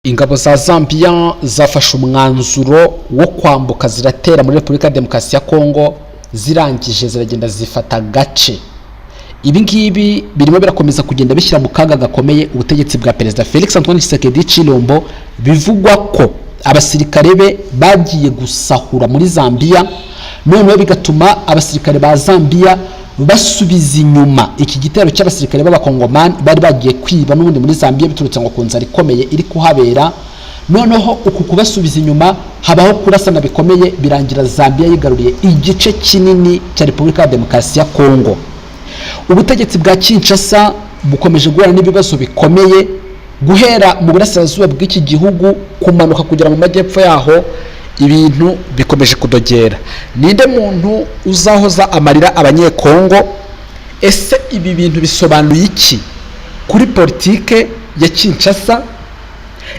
Ingabo za Zambia zafashe umwanzuro wo kwambuka ziratera muri Repubulika ya Demokarasi ya Kongo, zirangije ziragenda zifata gace. Ibi ngibi birimo birakomeza kugenda bishyira mu kaga gakomeye ubutegetsi bwa Perezida Felix Antoine Tshisekedi Tshilombo. Bivugwa ko abasirikare be bagiye gusahura muri Zambia, noneho bigatuma abasirikare ba Zambia basubiza inyuma iki gitero cy'abasirikare b'abakongomani bari bagiye kwiba n'ubundi muri Zambia biturutse ngo kunzara ikomeye iri kuhabera. Noneho uku kubasubiza inyuma habaho kurasana bikomeye, birangira Zambia yigaruriye igice kinini cya Repubulika ya Demokarasi ya Kongo. Ubutegetsi bwa Kinshasa bukomeje guhura n'ibibazo bikomeye, guhera mu burasirazuba bw'iki gihugu kumanuka kugera mu majyepfo yaho. Ibintu bikomeje kudogera. Ninde muntu uzahoza amarira abanyekongo? Ese ibi bintu bisobanuye iki kuri politike ya Kinshasa?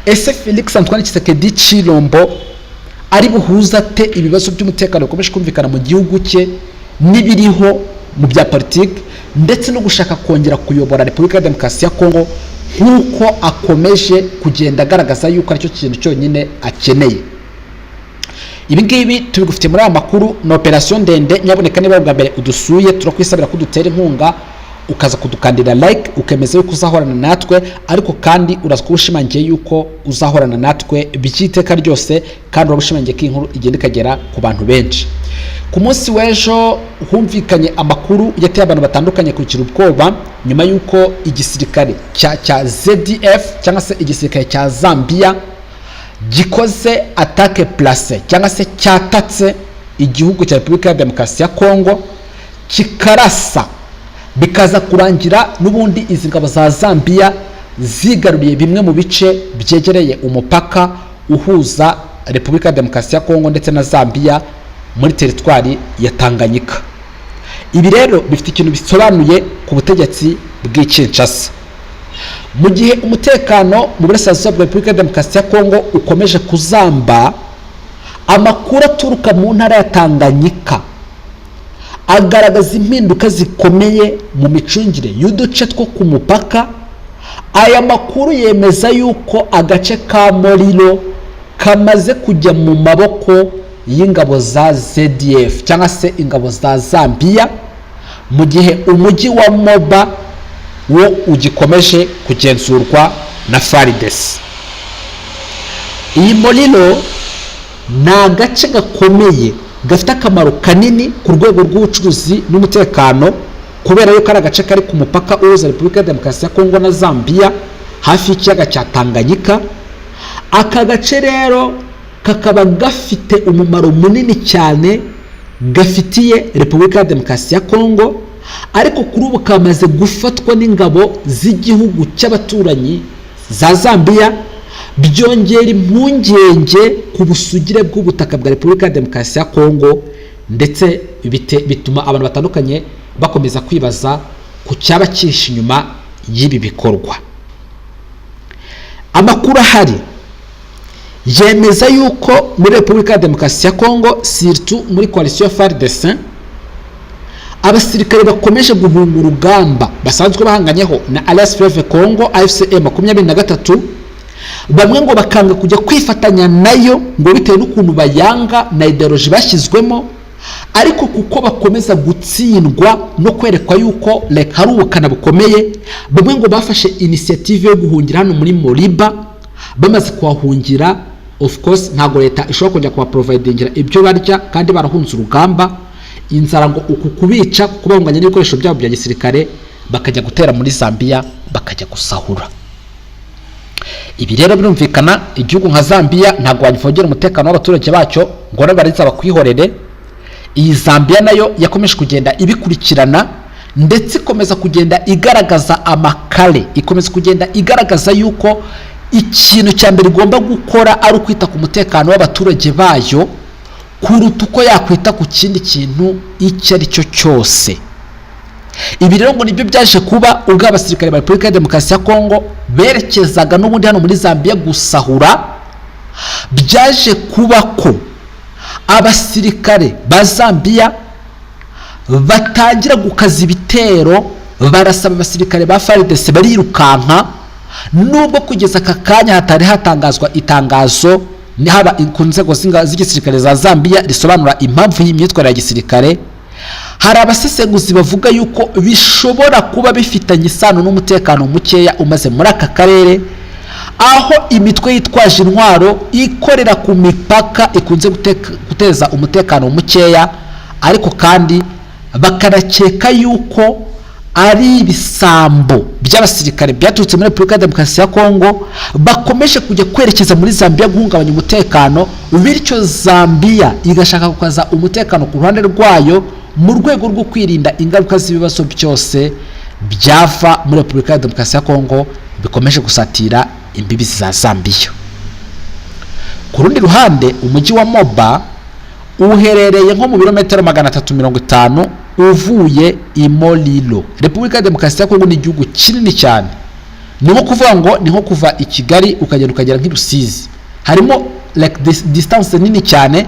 Ese Felix Antoine Tshisekedi Tshilombo ari buhuza te ibibazo by'umutekano bikomeje kumvikana mu gihugu cye n'ibiriho mu bya politike, ndetse no gushaka kongera kuyobora Repubulika ya Demokarasi ya Kongo nk'uko akomeje kugenda agaragaza yuko aricyo kintu cyonyine akeneye? Ibi ngibi tubigufite muri aya makuru na operation ndende. Nyaboneka niba bwa mbere udusuye, turakwisabira ko dutera inkunga ukaza kudukandira like, ukemeza yuko uzahorana natwe, ariko kandi urazkushimangiye yuko uzahorana natwe byiteka ryose, kandi urabushimangiye ko inkuru igenda ikagera ku bantu benshi. Ku munsi w'ejo humvikanye amakuru yateye abantu batandukanye kugira ubwoba nyuma yuko igisirikare cya ZDF cyangwa se igisirikare cya Zambia gikoze attaque place cyangwa se cyatatse igihugu cya Repubulika ya Demokarasi ya Kongo, kikarasa bikaza kurangira n'ubundi izi ngabo za Zambia zigaruriye bimwe mu bice byegereye umupaka uhuza Repubulika ya Demokarasi ya Kongo ndetse na Zambia muri teritwari ya Tanganyika. Ibi rero bifite ikintu bisobanuye ku butegetsi bw'Kinshasa. Mu gihe umutekano mu burasirazuba bwa Repubulika ya Demokarasi ya Kongo ukomeje kuzamba, amakuru aturuka mu ntara ya Tanganyika agaragaza impinduka zikomeye mu micungire y'uduce two ku mupaka. Aya makuru yemeza yuko agace ka Morilo kamaze kujya mu maboko y'ingabo za ZDF cyangwa se ingabo za Zambia, mu gihe umujyi wa Moba wo ugikomeje kugenzurwa na FARDC. Iyi Morilo ni agace gakomeye gafite akamaro kanini ku rwego rw'ubucuruzi n'umutekano, kubera yuko ari agace kari ku mupaka uhuza Repubulika ya Demokarasi ya Kongo na Zambia hafi y'ikiyaga cya Tanganyika. Aka gace rero kakaba gafite umumaro munini cyane gafitiye Repubulika ya Demokarasi ya Kongo, ariko kuri ubu kamaze gufatwa n'ingabo z'igihugu cy'abaturanyi za Zambia, byongera impungenge ku busugire bw'ubutaka bwa Repubulika ya Demokarasi ya Kongo, ndetse bituma abantu batandukanye bakomeza kwibaza ku cyaba cyinshi inyuma y'ibi bikorwa. Amakuru ahari yemeza yuko muri Repubulika ya Demokarasi ya Kongo, surtout muri coalition FARDC, abasirikare bakomeje guhunga urugamba basanzwe bahanganyeho na Alliance Fleuve Congo AFC M23. Bamwe ngo bakanga kujya kwifatanya nayo ngo bitewe n'ukuntu bayanga na ideology bashyizwemo, ariko kuko bakomeza gutsindwa no kwerekwa yuko hari ubukana bukomeye, bamwe ngo bafashe initiative yo guhungira hano muri Moriba. Bamaze kuhahungira, of course ntago leta ishobora kujya kuba providingira ibyo barya kandi barahunze urugamba. Inzara ngo uku kubica kubanganya n'ibikoresho byabo bya gisirikare, bakajya gutera muri Zambia, bakajya gusahura. Ibi rero birumvikana igihugu nka Zambia ntago wagifogera umutekano w'abaturage bacyo ngo nabariza bakwihorere. Iyi Zambia nayo yakomeje kugenda ibikurikirana, ndetse ikomeza kugenda igaragaza amakare, ikomeza kugenda igaragaza yuko ikintu cya mbere igomba gukora ari ukwita ku mutekano w'abaturage bayo kuruta uko yakwita ku kindi kintu icyo ari cyo cyose. Ibi rero ngo nibyo byaje kuba ubwo abasirikare ba Repubulika ya Demokarasi ya Kongo berekezaga n'ubundi hano muri Zambia gusahura. Byaje kuba ko abasirikare ba Zambia batangira gukaza ibitero, barasaba abasirikare ba FARDC barirukanka nubwo kugeza aka kanya hatari hatangazwa itangazo haba ku nzego z'igisirikare za Zambia risobanura impamvu y'imyitwarire ya gisirikare, hari abasesenguzi bavuga yuko bishobora kuba bifitanye isano n'umutekano mukeya umaze muri aka karere, aho imitwe yitwaje intwaro ikorera ku mipaka ikunze guteza umutekano mukeya, ariko kandi bakanakeka yuko ari ibisambo by'abasirikare byaturutse muri Repubulika ya Demokarasi ya Kongo bakomeje kujya kwerekeza muri Zambia guhungabanya umutekano, bityo Zambia igashaka gukaza umutekano ku ruhande rwayo mu rwego rwo kwirinda ingaruka z'ibibazo byose byava muri Repubulika ya Demokarasi ya Kongo bikomeje gusatira imbibi za Zambia. Ku rundi ruhande, umujyi wa Moba uherereye nko mu birometero 350 uvuye i Molilo. Repubulika ya Demokarasi ya Kongo ni igihugu kinini cyane, ni nko kuvuga ngo ni nko kuva i Kigali ukagera nk'Irusizi, harimo like distance nini cyane.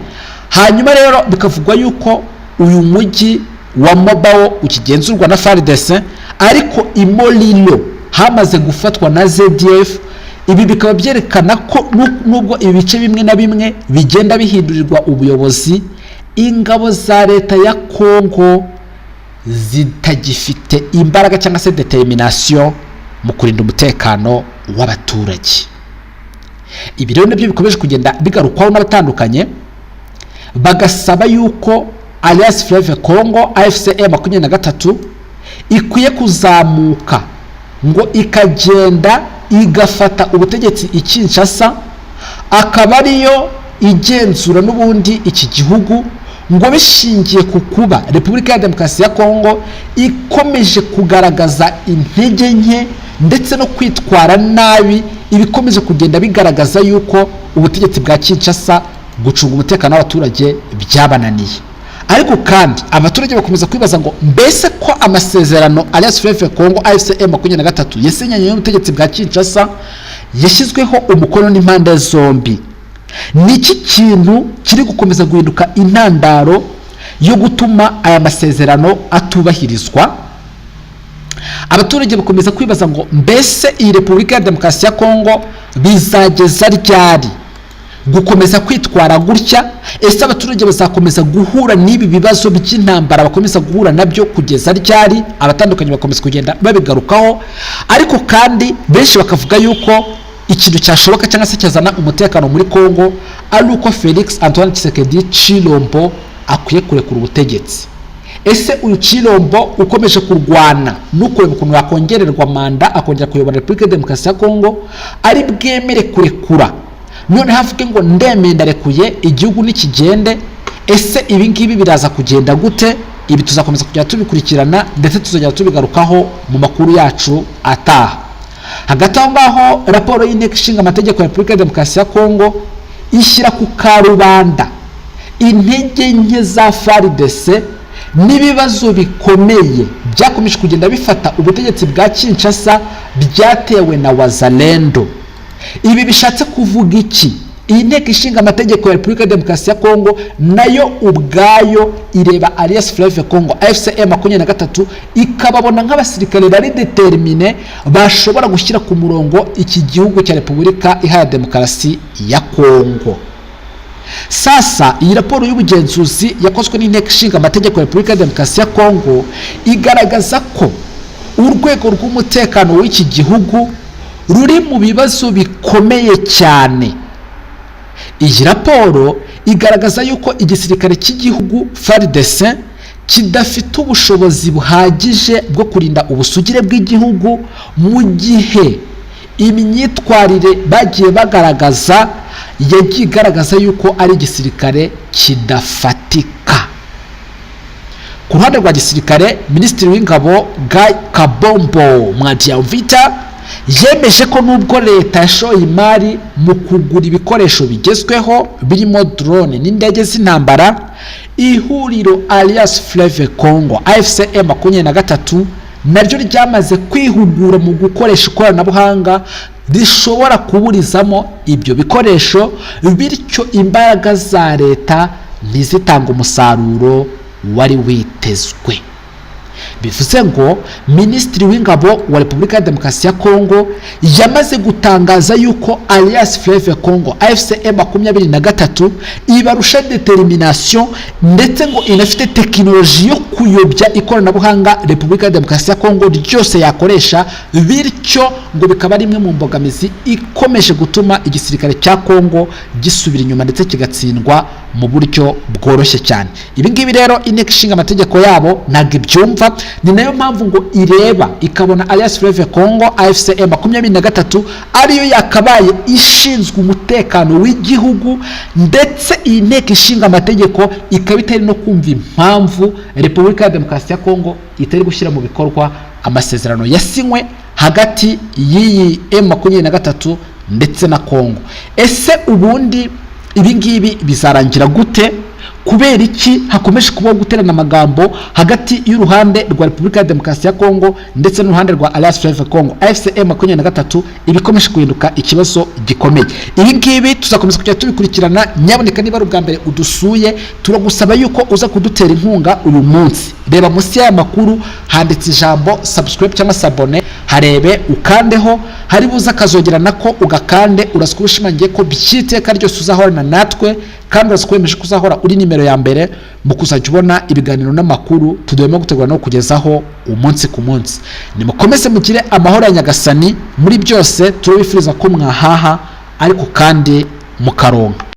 Hanyuma rero bikavugwa yuko uyu mujyi wa Moba ukigenzurwa na FARDC, ariko i Molilo hamaze gufatwa na ZDF. Ibi bikaba byerekana ko nubwo ibice bimwe na bimwe bigenda bihindurirwa ubuyobozi, ingabo za leta ya Kongo zitagifite imbaraga cyangwa se determination mu kurinda umutekano w'abaturage. Ibi rero nabyo bikomeje kugenda bigarukwaho n'abatandukanye, bagasaba yuko Alliance Fleuve Congo AFC/M23 ikwiye kuzamuka ngo ikagenda igafata ubutegetsi i Kinshasa, akaba ariyo igenzura n'ubundi iki gihugu, ngo bishingiye ku kuba Repubulika ya Demokarasi ya Kongo ikomeje kugaragaza intege nke ndetse no kwitwara nabi, ibikomeje kugenda bigaragaza yuko ubutegetsi bwa Kinshasa gucunga umutekano w'abaturage byabananiye. Ariko kandi abaturage bakomeza kwibaza ngo mbese ko amasezerano Alliance Fleuve Congo AFC/M23 yasinyanye n'ubutegetsi bwa Kinshasa yashyizweho umukono n'impande zombi, niki kintu kiri gukomeza guhinduka intandaro yo gutuma aya masezerano atubahirizwa? Abaturage bakomeza kwibaza ngo mbese iyi Repubulika ya Demokarasi ya Kongo bizageza ryari gukomeza kwitwara gutya? Ese abaturage bazakomeza guhura n'ibi bibazo by'intambara bakomeza guhura nabyo kugeza ryari? Abatandukanye bakomeza kugenda babigarukaho, ariko kandi benshi bakavuga yuko ikintu cyashoboka cyangwa se cyazana umutekano muri Kongo ari uko Felix Antoine Tshisekedi Tshilombo akwiye kurekura ubutegetsi. Ese uyu Tshilombo ukomeje kurwana n'ukureba ukuntu yakongererwa manda akongera kuyobora Repubulika ya Demokarasi ya Kongo ari bwemere kurekura, none havuge ngo ndemeye ndarekuye igihugu nikigende? Ese ibi ngibi biraza kugenda gute? Ibi tuzakomeza kujya tubikurikirana ndetse tuzajya tubigarukaho mu makuru yacu ataha. Hagati aho ngaho, raporo y'Inteko Ishinga Amategeko ya Repubulika ya Demokarasi ya Kongo ishyira ku karubanda intege nke za FARDC n'ibibazo bikomeye byakomeje kugenda bifata ubutegetsi bwa Kinshasa byatewe na Wazalendo. Ibi bishatse kuvuga iki? Iyi Nteko Ishinga Amategeko ya Repubulika ya Demokarasi ya Kongo nayo ubwayo ireba Alliance Fleuve Congo AFC/M23 ikababona nk'abasirikare bari determine bashobora gushyira ku murongo iki gihugu cya Repubulika Iharanira Demokarasi ya Kongo. Sasa iyi raporo y'ubugenzuzi yakozwe n'Inteko Ishinga Amategeko ya Repubulika ya Demokarasi ya Kongo igaragaza ko urwego rw'umutekano w'iki gihugu ruri mu bibazo bikomeye cyane. Iyi raporo igaragaza yuko igisirikare cy'igihugu FARDC kidafite ubushobozi buhagije bwo kurinda ubusugire bw'igihugu, mu gihe imyitwarire bagiye bagaragaza yagiye igaragaza yuko ari igisirikare kidafatika. Ku ruhande rwa gisirikare, Minisitiri w'Ingabo Guy Kabombo Mwadiamvita yemeje ko nubwo leta yashoye imari mu kugura ibikoresho bigezweho birimo drone n'indege z'intambara, ihuriro Alliance Fleuve Congo AFC/M23 naryo ryamaze kwihugura mu gukoresha ikoranabuhanga rishobora kuburizamo ibyo bikoresho, bityo imbaraga za leta ntizitanga umusaruro wari witezwe. bivuze ngo Minisitiri w'Ingabo wa Repubulika ya Demokarasi ya Kongo yamaze gutangaza yuko Alliance Fleuve Congo AFC/M23 ibarusha determination ndetse ngo inafite tekinoloji yo kuyobya ikoranabuhanga Repubulika ya Demokarasi ya Kongo ryose yakoresha, bityo ngo bikaba ari imwe mu mbogamizi ikomeje gutuma igisirikare cya Kongo gisubira inyuma ndetse kigatsindwa mu buryo bworoshye cyane. Ibi ngibi rero inteko ishinga amategeko yabo ntabwo ibyumva, ni nayo mpamvu ngo ireba ikabona Alliance Fleuve Congo AFC/M23 ariyo yakabaye ishinzwe umutekano w'igihugu, ndetse iyi nteko ishinga amategeko ikaba itari no kumva impamvu Repubulika ya Demokarasi ya Kongo itari gushyira mu bikorwa amasezerano yasinywe hagati y'iyi M23 ndetse na Kongo. Ese ubundi ibi ngibi bizarangira gute? Kubera iki hakomeje kubaho guterana amagambo hagati y'uruhande rwa Repubulika ya Demokarasi ya Kongo ndetse n'uruhande rwa Alliance Fleuve Congo AFC/M23 ibikomeje guhinduka ikibazo gikomeye? Ibi ngibi tuzakomeza kujya tubikurikirana. Nyaboneka niba ari ubwa mbere udusuye, turagusaba yuko uza kudutera inkunga uyu munsi. Reba munsi y'aya makuru handitse ijambo subscribe cyangwa s'abonner, harebe ukandeho, hari buza kazogera nako ugakande, uraskuba ushimangiye ko byiteka ryose uzahorana natwe, kandi urasukwemeje kuzahora uri nimero ya mbere mu kuzajya ubona ibiganiro n'amakuru tudemo gutegura no kugezaho umunsi ku munsi. Nimukomeze mugire amahoro ya Nyagasani muri byose, turabifuriza ko mwahaha ariko kandi mukaronka.